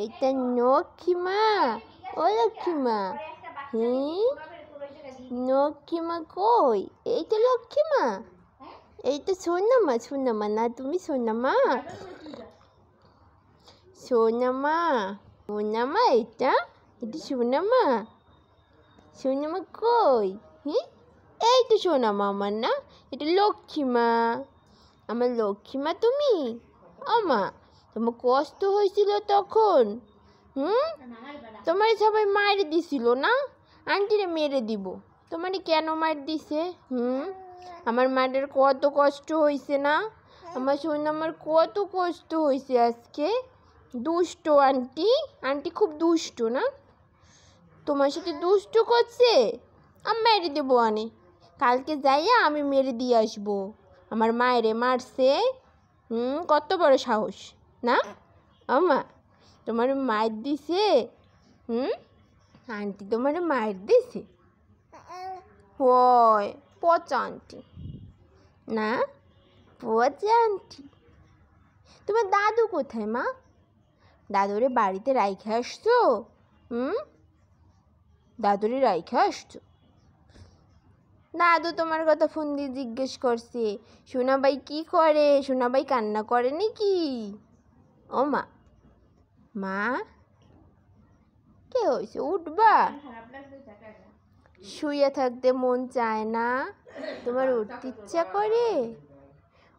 এটা লক্ষ্মীমা। ও লক্ষ্মীমা, লক্ষ্মীমা কই? এই তো লক্ষ্মীমা, এই তো সোনামা। সোনামা না, তুমি সোনামা? সোনামা, সোনামা এটা, এটা সোনামা। সোনামা কই? এই তো সোনামা আমার না, এটা লক্ষ্মীমা। আমার লক্ষ্মীমা তুমি? আমা, তোমার কষ্ট হয়েছিল তখন? তোমার সবাই মায়ের দিছিল না? আন্টিরে মেরে দিব। তোমার কেন মার দিছে? আমার মায়ের কত কষ্ট হয়েছে না? আমার সোনামার কত কষ্ট হয়েছে আজকে। দুষ্ট আন্টি, আন্টি খুব দুষ্ট না? তোমার সাথে দুষ্ট করছে? আমি মেরে দেবো আনে। কালকে যাইয়া আমি মেরে দিয়ে আসবো। আমার মায়েরে মারছে। কত বড় সাহস না? আমা, তোমার মায়ের দিছে? আন্টি তোমার মায়ের দিছে? হয় পচা আন্টি না? পচা আন্টি। তোমার দাদু কোথায় মা? দাদুরে বাড়িতে রাইখে আসছো? দাদুরে রাইখে আসছো? দাদু তোমার কথা ফোন দিয়ে জিজ্ঞেস করছে সোনাবাই কি করে, সোনাবাই কান্না করে নাকি? ও মা, মা কে হয়েছে? উঠবা? শুয়ে থাকতে মন চায় না? তোমার উঠতে ইচ্ছা করে?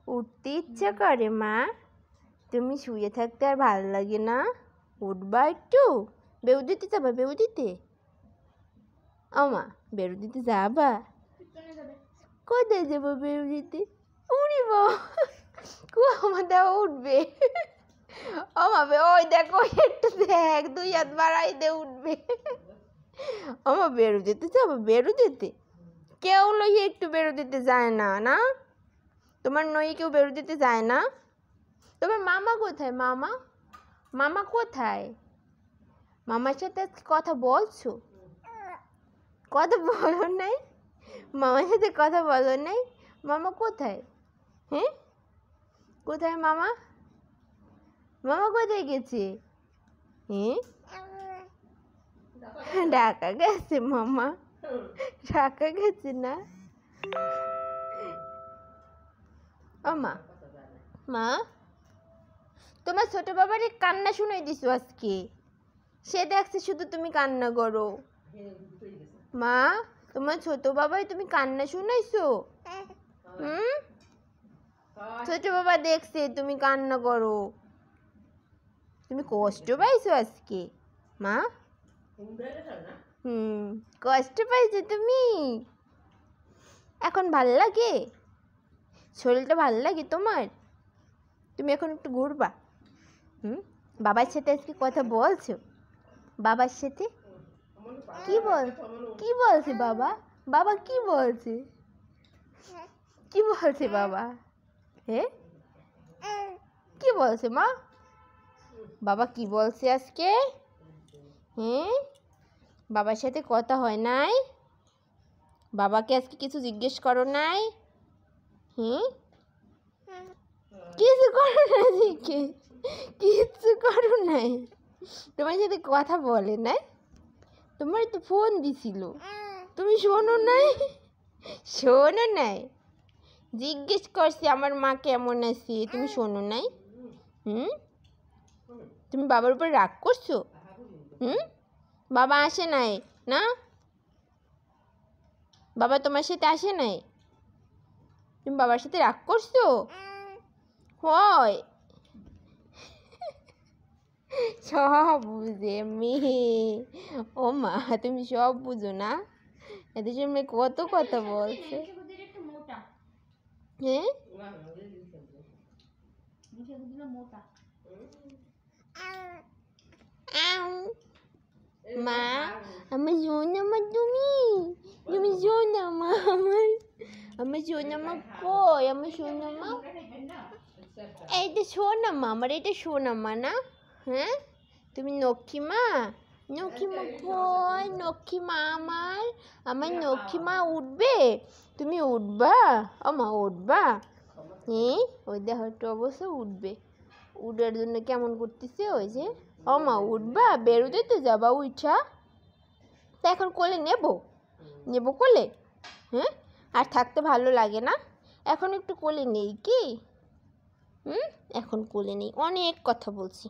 উঠতে ইচ্ছা করে মা? তুমি শুয়ে থাকতে আর ভালো লাগে না? উঠবা একটু? বেউ দিতে যাবা? বেউ দিতে? ও মা, বেরু দিতে যাবা? কোথায় যাবো বেরু দিতে? উড়িব আমার দেওয়া উঠবে। ও মা, ওই দেখো একটু দেখ, 2 হাত বাড়াই দে, উঠবে। ও মা, বেরু দিতে যাবো? বেরু দিতে কেউ লইয়ে একটু বেরু দিতে যায় না না? তোমার নই কেউ বেরু দিতে যায় না? তোমার মামা কোথায়? মামা, মামা কোথায়? মামার সাথে কথা বলছো? কথা বলো নাই? মামার সাথে কথা বলো নাই? মামা কোথায়? কোথায় মামা? মামা কোথায় গেছে? ঢাকা গেছে মামা? ঢাকা গেছে না? ও মা, মা তোমার ছোট বাবার কান্না শুনাই দিছো আজকে। সে দেখছে শুধু তুমি কান্না করো। মা, তোমার ছোট বাবাই তুমি কান্না শুনাইছো? ছোট বাবা দেখছে তুমি কান্না করো। তুমি কষ্ট পাইছো আজকে মা? কষ্ট পাইছো তুমি? এখন ভাল লাগে? শরীরটা ভাল লাগে তোমার? তুমি এখন একটু ঘুরবা? বাবার সাথে আজকে কথা বলছো? বাবার সাথে কি বলছে বাবা? বাবা কি বলছে? কি বলছে বাবা? কি বলছে মা? বাবা কি বলছে আজকে? বাবার সাথে কথা হয় নাই? বাবাকে আজকে কিছু জিজ্ঞেস করো নাই? কিছু করো না? কিছু করো নাই? তোমার সাথে কথা বলে নাই? তোমার তো ফোন দিছিল, তুমি শোনো নাই? শোনো নাই? জিজ্ঞেস করছি আমার মা কেমন আছে, তুমি শোনো নাই? তুমি বাবার উপর রাগ করছো? বাবা আসে নাই না? বাবা তোমার সাথে আসে নাই? তুমি বাবার সাথে রাগ করছো? হয় সব বুঝে মেয়ে। ও মা, তুমি সব বুঝো না? এদের মেয়ে কত কথা বলছে। মা, আমার সোনামা তুমি, তুমি সোনামা আমার সোনামা কই? আমার সোনামা, এইটা সোনামা আমার, এটা সোনামা না? তুমি লক্ষ্মীমা? লক্ষ্মীমা কই? লক্ষ্মীমা আমার, আমার লক্ষ্মীমা উঠবে? তুমি উঠবা? ও মা, উঠবা? ওই দেখো একটু অবশ্য উঠবে। উঠার জন্য কেমন করতেছে ওই যে ও মা উঠবা, বেরোতে তো যাবা উঠা, তা এখন কোলে নেব কোলে? হ্যাঁ, আর থাকতে ভালো লাগে না? এখন একটু কোলে নেই কি? এখন কোলে নেই, অনেক কথা বলছি।